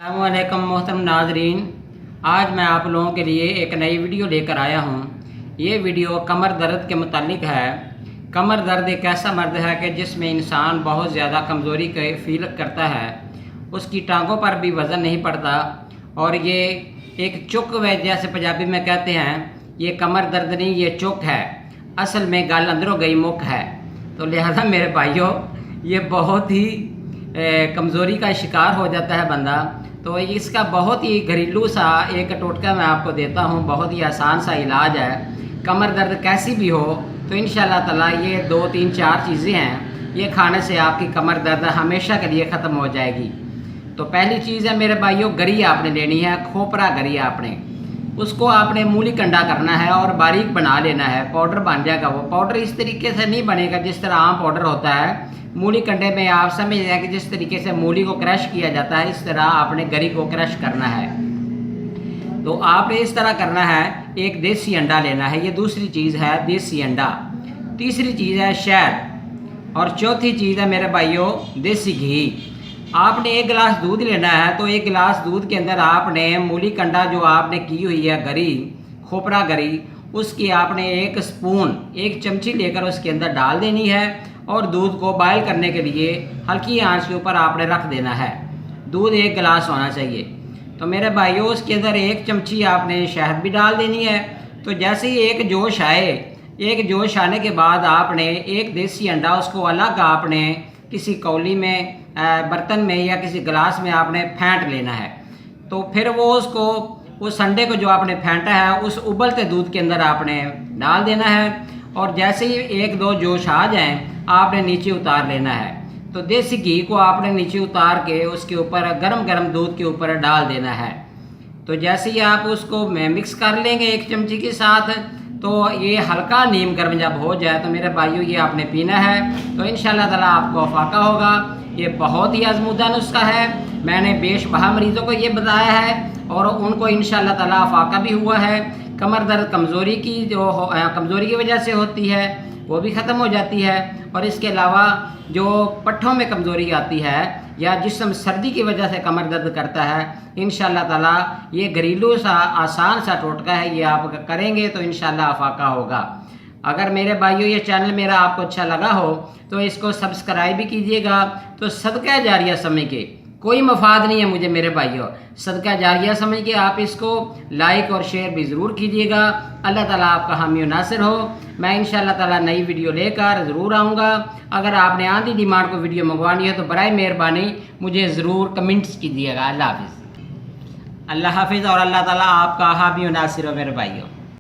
अस्सलामुअलैकुम मोहतरम नाजरीन, आज मैं आप लोगों के लिए एक नई वीडियो लेकर आया हूँ। ये वीडियो कमर दर्द के मुतालिक है। कमर दर्द एक ऐसा मर्द है कि जिसमें इंसान बहुत ज़्यादा कमज़ोरी के फील करता है, उसकी टांगों पर भी वज़न नहीं पड़ता और ये एक चुक है, जैसे पंजाबी में कहते हैं। ये कमर दर्द नहीं, ये चुक है। असल में गल अंदरों गई मुक है। तो लिहाजा मेरे भाइयों, ये बहुत ही कमज़ोरी का शिकार हो जाता है बंदा। तो इसका बहुत ही घरेलू सा एक टोटका मैं आपको देता हूँ। बहुत ही आसान सा इलाज है। कमर दर्द कैसी भी हो तो इंशाल्लाह ताला ये 2 3 4 चीज़ें हैं, ये खाने से आपकी कमर दर्द हमेशा के लिए ख़त्म हो जाएगी। तो पहली चीज़ है मेरे भाइयों, गरी आपने लेनी है, खोपरा गरी आपने। उसको आपने मूली कंडा करना है और बारीक बना लेना है। पाउडर बन जाएगा। वो पाउडर इस तरीके से नहीं बनेगा जिस तरह आम पाउडर होता है। मूली कंडे में आप समझ जाए कि जिस तरीके से मूली को क्रश किया जाता है, इस तरह आपने गरी को क्रश करना है। तो आपने इस तरह करना है। एक देसी अंडा लेना है, ये दूसरी चीज़ है देसी अंडा। तीसरी चीज़ है शहद और चौथी चीज़ है मेरे भाइयों देसी घी। आपने 1 गिलास दूध लेना है। तो 1 गिलास दूध के अंदर आपने मूली कंडा जो आपने की हुई है गरी, खोपरा गरी, उसकी आपने 1 स्पून 1 चमची लेकर उसके अंदर डाल देनी है और दूध को बॉयल करने के लिए हल्की आंच के ऊपर आपने रख देना है। दूध 1 गिलास होना चाहिए। तो मेरे भाइयों, उसके अंदर 1 चमची आपने शहद भी डाल देनी है। तो जैसे ही एक जोश आने के बाद आपने 1 देसी अंडा, उसको अलग आपने किसी कौली में, बर्तन में या किसी गिलास में आपने फेंट लेना है। तो फिर वो उसको, उस अंडे को जो आपने फेंटा है उस उबलते दूध के अंदर आपने डाल देना है और जैसे ही 1-2 जोश आ जाएं आपने नीचे उतार लेना है। तो देसी घी को आपने नीचे उतार के उसके ऊपर गरम गरम दूध के ऊपर डाल देना है। तो जैसे ही आप उसको मिक्स कर लेंगे 1 चमची के साथ, तो ये हल्का नीम गर्म जब हो जाए तो मेरे भाइयों ये आपने पीना है। तो इंशाल्लाह ताला आपको अफाका होगा। ये बहुत ही आजमूदा नुस्खा है। मैंने बेशबहा मरीज़ों को ये बताया है और उनको इंशाल्लाह ताला अफाका भी हुआ है। कमर दर्द कमज़ोरी की वजह से होती है, वो भी ख़त्म हो जाती है। और इसके अलावा जो पट्ठों में कमज़ोरी आती है या जिस्म सर्दी की वजह से कमर दर्द करता है, इंशाल्लाह ताला ये घरेलू सा आसान सा टोटका है। ये आप करेंगे तो इंशाल्लाह अफाका होगा। अगर मेरे भाइयों ये चैनल मेरा आपको अच्छा लगा हो तो इसको सब्सक्राइब भी कीजिएगा। तो सदका जारिया समझ के, कोई मफाद नहीं है मुझे मेरे भाइयों, सदका जारिया समझ के आप इसको लाइक और शेयर भी ज़रूर कीजिएगा। अल्लाह ताला आपका हामी और नासिर हो। मैं इंशाल्लाह ताला नई वीडियो लेकर ज़रूर आऊँगा। अगर आपने आधी डिमांड को वीडियो मंगवानी है तो बराए मेहरबानी मुझे ज़रूर कमेंट्स कीजिएगा। अल्लाह हाफिज़ और अल्लाह ताला आपका हामी और नासिर हो मेरे भाइयों।